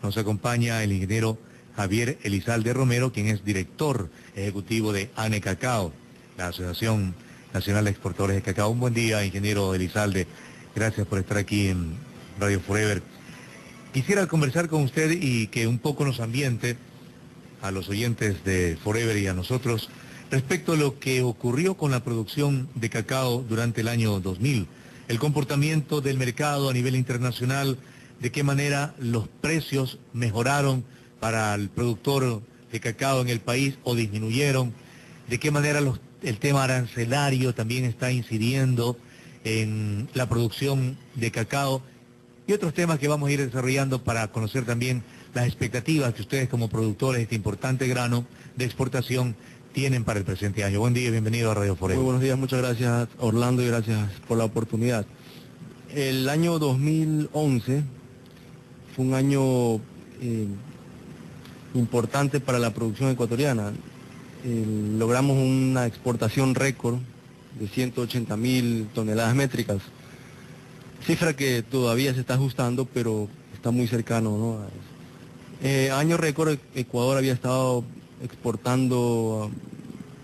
Nos acompaña el ingeniero Javier Elizalde Romero, quien es director ejecutivo de ANE Cacao, la Asociación Nacional de Exportadores de Cacao. Un buen día, ingeniero Elizalde. Gracias por estar aquí en Radio Forever. Quisiera conversar con usted y que un poco nos ambiente a los oyentes de Forever y a nosotros respecto a lo que ocurrió con la producción de cacao durante el año 2000, el comportamiento del mercado a nivel internacional, de qué manera los precios mejoraron para el productor de cacao en el país o disminuyeron, de qué manera el tema arancelario también está incidiendo en la producción de cacao y otros temas que vamos a ir desarrollando para conocer también las expectativas que ustedes como productores de este importante grano de exportación tienen para el presente año. Buen día y bienvenido a Radio Forever. Muy buenos días, muchas gracias Orlando y gracias por la oportunidad. El año 2011 fue un año importante para la producción ecuatoriana. Logramos una exportación récord de 180.000 toneladas métricas, cifra que todavía se está ajustando, pero está muy cercano, ¿no? Año récord, Ecuador había estado exportando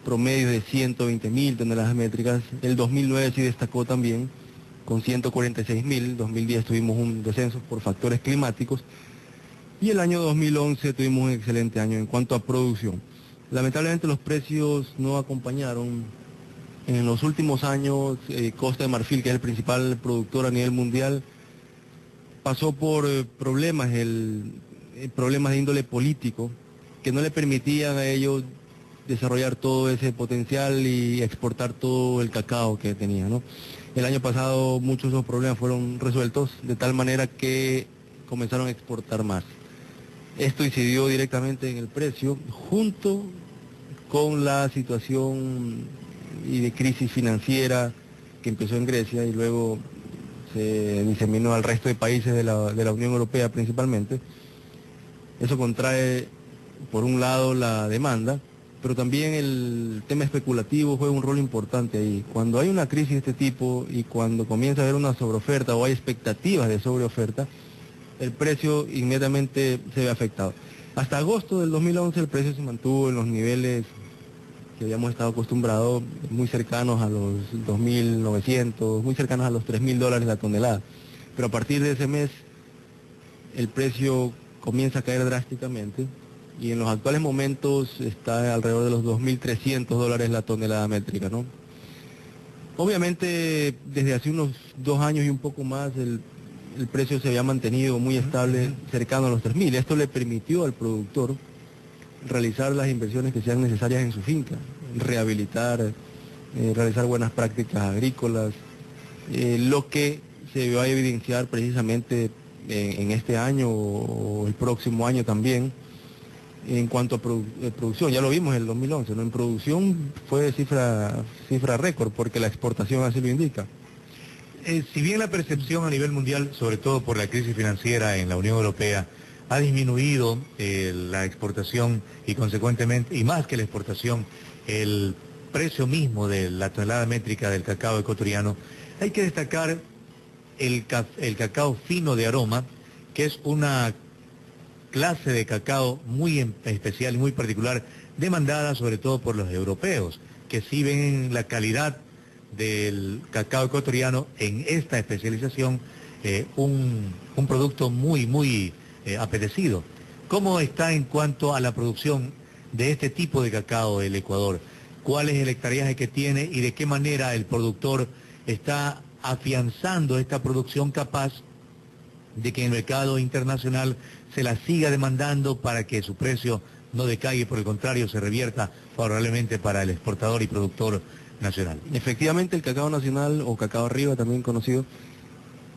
promedio de 120.000 toneladas métricas. El 2009 sí destacó también, con 146.000. 2010 tuvimos un descenso por factores climáticos. Y el año 2011 tuvimos un excelente año en cuanto a producción. Lamentablemente los precios no acompañaron. En los últimos años, Costa de Marfil, que es el principal productor a nivel mundial, pasó por problemas de índole político, que no le permitían a ellos desarrollar todo ese potencial y exportar todo el cacao que tenía, ¿no? El año pasado muchos de esos problemas fueron resueltos de tal manera que comenzaron a exportar más. Esto incidió directamente en el precio, junto con la situación y de crisis financiera que empezó en Grecia y luego se diseminó al resto de países de la Unión Europea principalmente. Eso contrae, por un lado, la demanda, pero también el tema especulativo juega un rol importante ahí. Cuando hay una crisis de este tipo y cuando comienza a haber una sobreoferta o hay expectativas de sobreoferta, el precio inmediatamente se ve afectado. Hasta agosto del 2011 el precio se mantuvo en los niveles que habíamos estado acostumbrados, muy cercanos a los 2.900, muy cercanos a los $3.000 la tonelada. Pero a partir de ese mes el precio comienza a caer drásticamente y en los actuales momentos está alrededor de los $2.300 la tonelada métrica, ¿no? Obviamente desde hace unos 2 años y un poco más el precio se había mantenido muy estable, cercano a los 3.000. Esto le permitió al productor realizar las inversiones que sean necesarias en su finca, rehabilitar, realizar buenas prácticas agrícolas, lo que se va a evidenciar precisamente en este año o el próximo año también. En cuanto a producción, ya lo vimos en el 2011, ¿no? En producción fue cifra récord, porque la exportación así lo indica. Si bien la percepción a nivel mundial, sobre todo por la crisis financiera en la Unión Europea, ha disminuido la exportación y consecuentemente, y más que la exportación, el precio mismo de la tonelada métrica del cacao ecuatoriano, hay que destacar el cacao fino de aroma, que es una clase de cacao muy especial y muy particular, demandada sobre todo por los europeos, que sí ven la calidad del cacao ecuatoriano en esta especialización un producto muy apetecido. ¿Cómo está en cuanto a la producción de este tipo de cacao el Ecuador? ¿Cuál es el hectareaje que tiene y de qué manera el productor está afianzando esta producción capaz de que en el mercado internacional se la siga demandando para que su precio no decaiga, por el contrario se revierta favorablemente para el exportador y productor nacional? Efectivamente, el cacao nacional, o cacao arriba también conocido,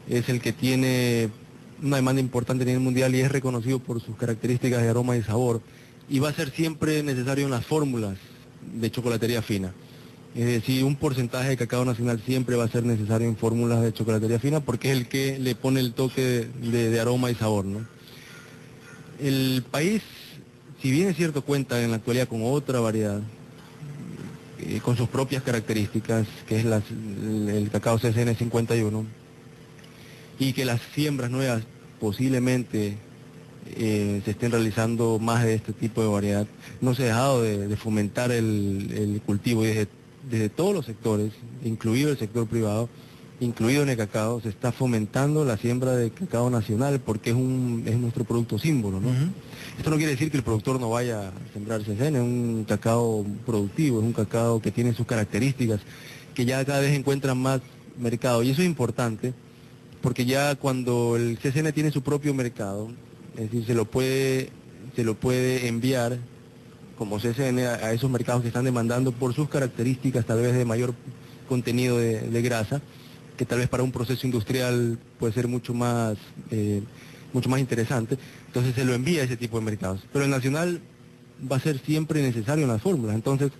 es el que tiene una demanda importante a nivel mundial y es reconocido por sus características de aroma y sabor, y va a ser siempre necesario en las fórmulas de chocolatería fina. Es decir, un porcentaje de cacao nacional siempre va a ser necesario en fórmulas de chocolatería fina porque es el que le pone el toque de aroma y sabor, ¿no? El país, si bien es cierto, cuenta en la actualidad con otra variedad, con sus propias características, que es el cacao CCN 51, y que las siembras nuevas posiblemente se estén realizando más de este tipo de variedad. No se ha dejado de fomentar el cultivo y desde todos los sectores, incluido el sector privado, incluido en el cacao, se está fomentando la siembra de cacao nacional porque es nuestro producto símbolo, ¿no? Esto no quiere decir que el productor no vaya a sembrar CCN, es un cacao productivo, es un cacao que tiene sus características, que ya cada vez encuentran más mercado, y eso es importante porque ya cuando el CCN tiene su propio mercado, es decir, se lo puede enviar como CCN a esos mercados que están demandando por sus características tal vez de mayor contenido de grasa, que tal vez para un proceso industrial puede ser mucho más interesante. Entonces se lo envía a ese tipo de mercados. Pero el nacional va a ser siempre necesario en las fórmulas. Entonces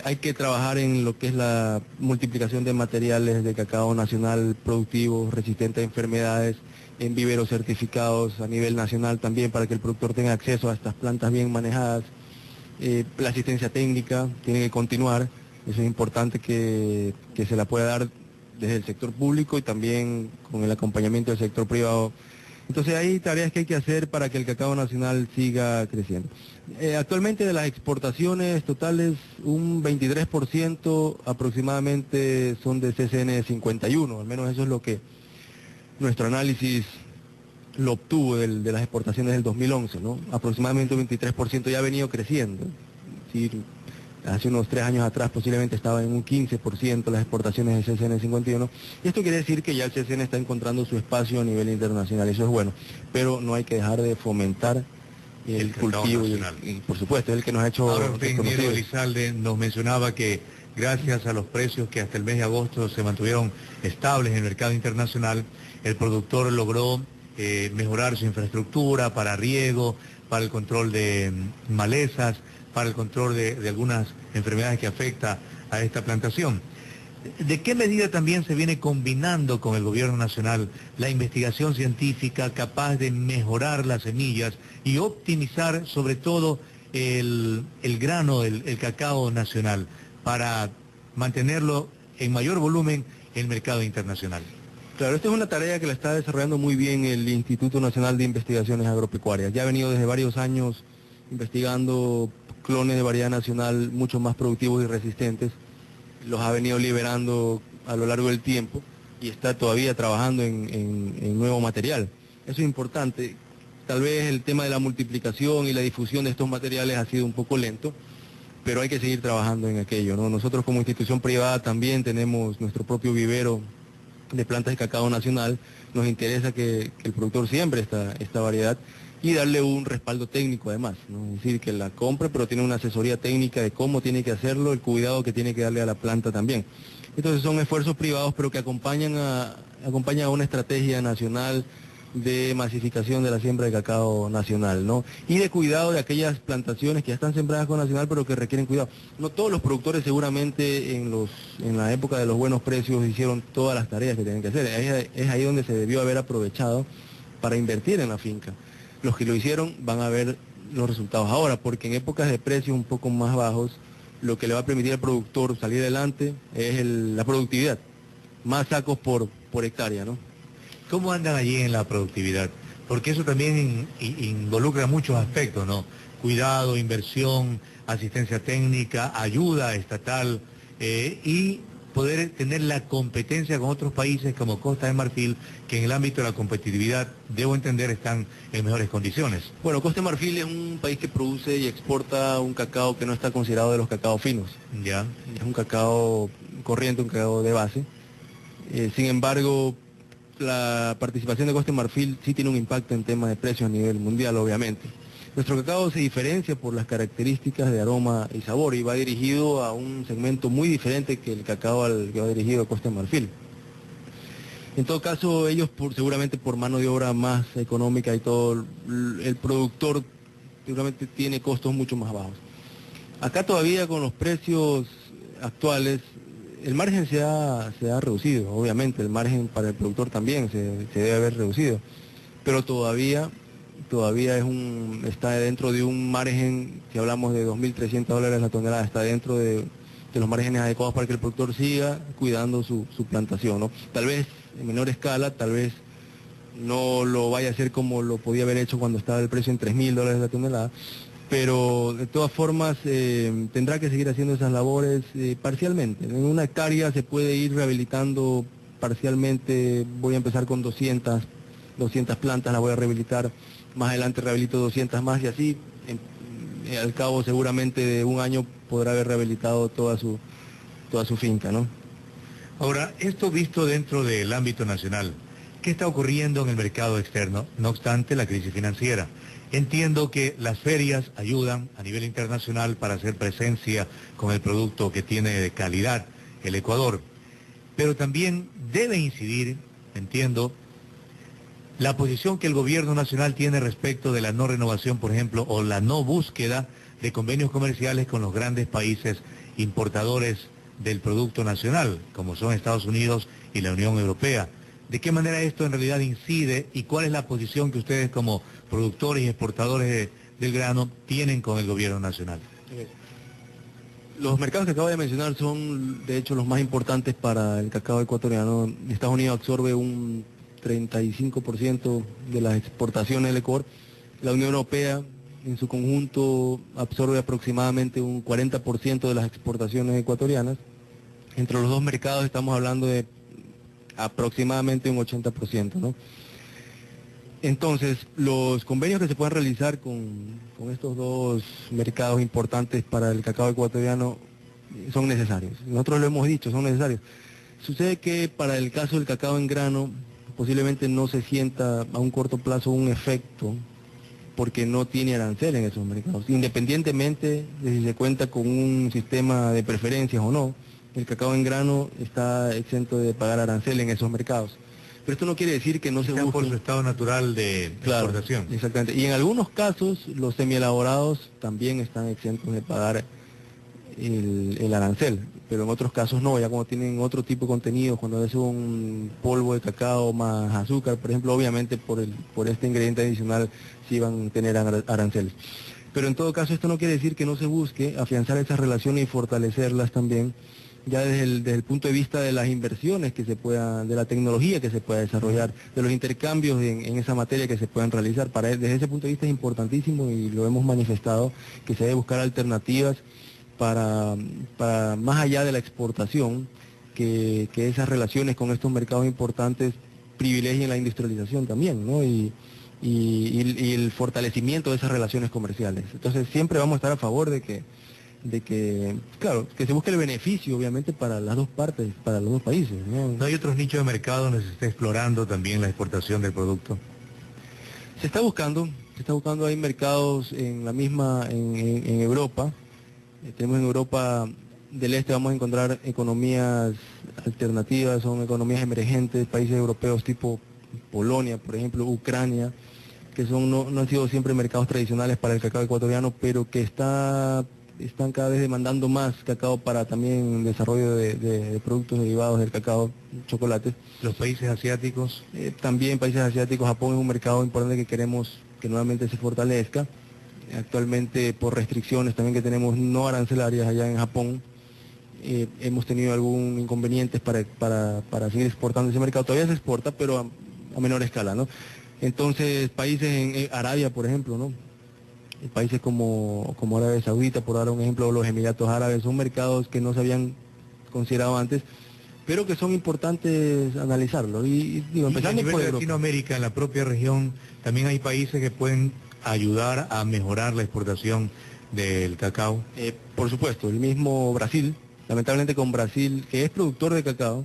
hay que trabajar en lo que es la multiplicación de materiales de cacao nacional productivo, resistente a enfermedades, en viveros certificados a nivel nacional también para que el productor tenga acceso a estas plantas bien manejadas. La asistencia técnica tiene que continuar. Eso es importante que se la pueda dar desde el sector público y también con el acompañamiento del sector privado. Entonces hay tareas que hay que hacer para que el cacao nacional siga creciendo. Actualmente de las exportaciones totales, un 23% aproximadamente son de CCN 51, al menos eso es lo que nuestro análisis lo obtuvo de las exportaciones del 2011, ¿no? Aproximadamente un 23% ya ha venido creciendo. Sí, hace unos 3 años atrás posiblemente estaba en un 15% las exportaciones de CCN 51, y esto quiere decir que ya el CCN está encontrando su espacio a nivel internacional, eso es bueno, pero no hay que dejar de fomentar el cultivo y por supuesto es el que nos ha hecho. Ahora usted, ingeniero Elizalde, nos mencionaba que gracias a los precios que hasta el mes de agosto se mantuvieron estables en el mercado internacional, el productor logró mejorar su infraestructura para riego, para el control de malezas, para el control de algunas enfermedades que afecta a esta plantación. ¿De qué medida también se viene combinando con el gobierno nacional la investigación científica capaz de mejorar las semillas y optimizar sobre todo el grano, el cacao nacional, para mantenerlo en mayor volumen en el mercado internacional? Claro, esta es una tarea que la está desarrollando muy bien el Instituto Nacional de Investigaciones Agropecuarias. Ya ha venido desde varios años investigando clones de variedad nacional mucho más productivos y resistentes. Los ha venido liberando a lo largo del tiempo y está todavía trabajando en nuevo material. Eso es importante. Tal vez el tema de la multiplicación y la difusión de estos materiales ha sido un poco lento, pero hay que seguir trabajando en aquello, ¿no? Nosotros como institución privada también tenemos nuestro propio vivero de plantas de cacao nacional. Nos interesa que el productor siembre esta variedad y darle un respaldo técnico además, ¿no? Es decir, que la compre, pero tiene una asesoría técnica de cómo tiene que hacerlo, el cuidado que tiene que darle a la planta también. Entonces son esfuerzos privados, pero que acompañan a una estrategia nacional de masificación de la siembra de cacao nacional, ¿no? Y de cuidado de aquellas plantaciones que ya están sembradas con nacional, pero que requieren cuidado. No todos los productores seguramente en la época de los buenos precios hicieron todas las tareas que tenían que hacer. Es ahí donde se debió haber aprovechado para invertir en la finca. Los que lo hicieron van a ver los resultados ahora, porque en épocas de precios un poco más bajos, lo que le va a permitir al productor salir adelante es la productividad, más sacos por hectárea, ¿no? ¿Cómo andan allí en la productividad? Porque eso también involucra muchos aspectos, ¿no? Cuidado, inversión, asistencia técnica, ayuda estatal y poder tener la competencia con otros países como Costa de Marfil, que en el ámbito de la competitividad, debo entender, están en mejores condiciones. Bueno, Costa de Marfil es un país que produce y exporta un cacao que no está considerado de los cacaos finos. Ya. Es un cacao corriente, un cacao de base. Sin embargo, la participación de Costa de Marfil sí tiene un impacto en temas de precios a nivel mundial, obviamente. Nuestro cacao se diferencia por las características de aroma y sabor y va dirigido a un segmento muy diferente que el cacao al que va dirigido a Costa de Marfil. En todo caso, ellos seguramente por mano de obra más económica y todo, el productor seguramente tiene costos mucho más bajos. Acá todavía con los precios actuales, el margen se ha reducido, obviamente, el margen para el productor también se debe haber reducido, pero todavía está dentro de un margen, si hablamos de $2.300 la tonelada, está dentro de los márgenes adecuados para que el productor siga cuidando su plantación, ¿no? Tal vez en menor escala, tal vez no lo vaya a hacer como lo podía haber hecho cuando estaba el precio en $3.000 la tonelada, pero de todas formas tendrá que seguir haciendo esas labores parcialmente. En una hectárea se puede ir rehabilitando parcialmente, voy a empezar con 200 plantas, las voy a rehabilitar, más adelante rehabilito 200 más y así, al cabo seguramente de un año podrá haber rehabilitado toda su finca, ¿no? Ahora, esto visto dentro del ámbito nacional, ¿qué está ocurriendo en el mercado externo? No obstante, la crisis financiera. Entiendo que las ferias ayudan a nivel internacional para hacer presencia con el producto que tiene de calidad el Ecuador, pero también debe incidir, entiendo, la posición que el gobierno nacional tiene respecto de la no renovación, por ejemplo, o la no búsqueda de convenios comerciales con los grandes países importadores del producto nacional, como son Estados Unidos y la Unión Europea. ¿De qué manera esto en realidad incide y cuál es la posición que ustedes como productores y exportadores del grano tienen con el gobierno nacional? Los mercados que acabo de mencionar son de hecho los más importantes para el cacao ecuatoriano. Estados Unidos absorbe un 35% de las exportaciones del Ecuador. La Unión Europea en su conjunto absorbe aproximadamente un 40% de las exportaciones ecuatorianas. Entre los dos mercados estamos hablando de aproximadamente un 80%, ¿no? Entonces, los convenios que se puedan realizar con estos dos mercados importantes para el cacao ecuatoriano son necesarios. Nosotros lo hemos dicho, son necesarios. Sucede que para el caso del cacao en grano, posiblemente no se sienta a un corto plazo un efecto porque no tiene arancel en esos mercados. Independientemente de si se cuenta con un sistema de preferencias o no, el cacao en grano está exento de pagar arancel en esos mercados. Pero esto no quiere decir que no se busque... por su estado natural de exportación. Exactamente. Y en algunos casos los semielaborados también están exentos de pagar el arancel, pero en otros casos no, ya como tienen otro tipo de contenido, cuando es un polvo de cacao más azúcar, por ejemplo, obviamente por este ingrediente adicional sí van a tener arancel. Pero en todo caso esto no quiere decir que no se busque afianzar esas relaciones y fortalecerlas también, ya desde el punto de vista de las inversiones que se puedan, de la tecnología que se pueda desarrollar, de los intercambios en esa materia que se puedan realizar. Desde ese punto de vista es importantísimo y lo hemos manifestado, que se debe buscar alternativas para más allá de la exportación, que esas relaciones con estos mercados importantes privilegien la industrialización también, ¿no? Y el fortalecimiento de esas relaciones comerciales. Entonces siempre vamos a estar a favor de que claro, que se busque el beneficio obviamente para las dos partes, para los dos países, ¿no? ¿No hay otros nichos de mercado donde se esté explorando también la exportación del producto? Se está buscando, hay mercados en la misma, en Europa. Tenemos en Europa del Este, vamos a encontrar economías alternativas, son economías emergentes, países europeos tipo Polonia, por ejemplo, Ucrania, que no han sido siempre mercados tradicionales para el cacao ecuatoriano, pero que están cada vez demandando más cacao para también desarrollo de productos derivados del cacao, chocolates. ¿Los países asiáticos? También países asiáticos. Japón es un mercado importante que queremos que nuevamente se fortalezca. Actualmente por restricciones también que tenemos no arancelarias allá en Japón, hemos tenido algún inconvenientes para seguir exportando ese mercado. Todavía se exporta, pero a menor escala, ¿no? Entonces países en Arabia, por ejemplo, ¿no? Países como Arabia Saudita, por dar un ejemplo, los Emiratos Árabes, son mercados que no se habían considerado antes, pero que son importantes analizarlo. Y empezando por Latinoamérica, en la propia región, también hay países que pueden ayudar a mejorar la exportación del cacao. Por supuesto, el mismo Brasil, lamentablemente con Brasil, que es productor de cacao,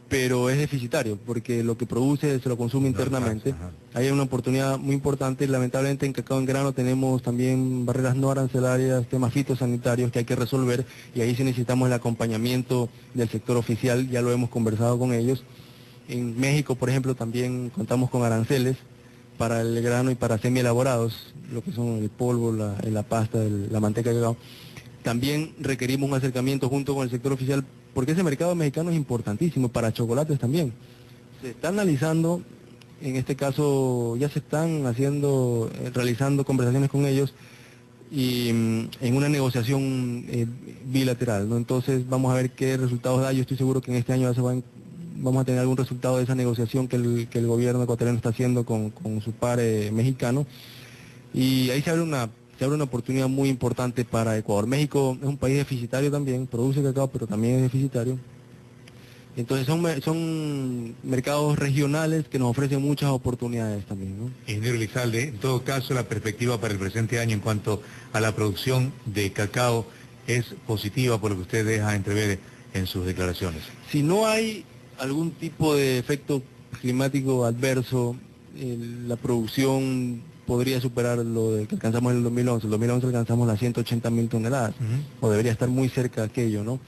pero es deficitario, porque lo que produce se lo consume internamente. Hay una oportunidad muy importante. Lamentablemente en cacao en grano tenemos también barreras no arancelarias, temas fitosanitarios que hay que resolver, y ahí sí necesitamos el acompañamiento del sector oficial, ya lo hemos conversado con ellos. En México, por ejemplo, también contamos con aranceles para el grano y para semielaborados, lo que son el polvo, la pasta, la manteca de cacao. También requerimos un acercamiento junto con el sector oficial, porque ese mercado mexicano es importantísimo, para chocolates también. Se está analizando, en este caso ya se están realizando conversaciones con ellos y en una negociación bilateral, ¿no? Entonces vamos a ver qué resultados da. Yo estoy seguro que en este año ya se va vamos a tener algún resultado de esa negociación que el gobierno ecuatoriano está haciendo con su par mexicano, y ahí se abre una oportunidad muy importante para Ecuador. México es un país deficitario también, produce cacao, pero también es deficitario. Entonces son mercados regionales que nos ofrecen muchas oportunidades también, ¿no? Ingeniero Elizalde, en todo caso la perspectiva para el presente año en cuanto a la producción de cacao es positiva por lo que usted deja entrever en sus declaraciones. Si no hay algún tipo de efecto climático adverso, la producción podría superar lo que alcanzamos en el 2011. En el 2011 alcanzamos las 180.000 toneladas, o debería estar muy cerca de aquello, ¿no?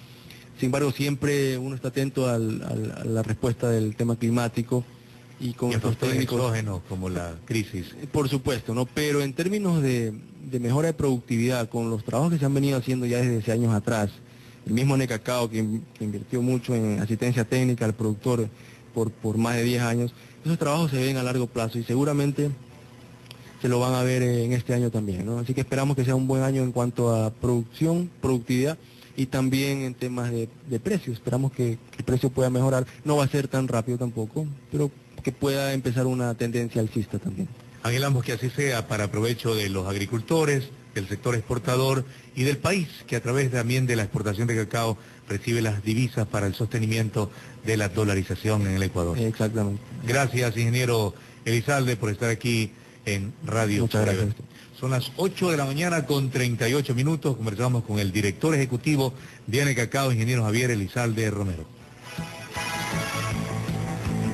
Sin embargo, siempre uno está atento a la respuesta del tema climático y con estos técnicos exógenos como la crisis. Por supuesto, ¿no? Pero en términos de mejora de productividad, con los trabajos que se han venido haciendo ya desde hace años atrás, el mismo Necacao que invirtió mucho en asistencia técnica al productor por más de 10 años, esos trabajos se ven a largo plazo y seguramente se lo van a ver en este año también, ¿no? Así que esperamos que sea un buen año en cuanto a producción, productividad, y también en temas de precios. Esperamos que el precio pueda mejorar. No va a ser tan rápido tampoco, pero que pueda empezar una tendencia alcista también. Anhelamos que así sea para provecho de los agricultores, del sector exportador y del país, que a través también de la exportación de cacao recibe las divisas para el sostenimiento de la dolarización en el Ecuador. Exactamente. Gracias, ingeniero Elizalde, por estar aquí en Radio. Muchas gracias. Son las 8 de la mañana con 38 minutos. Conversamos con el director ejecutivo de Necacao, ingeniero Javier Elizalde Romero.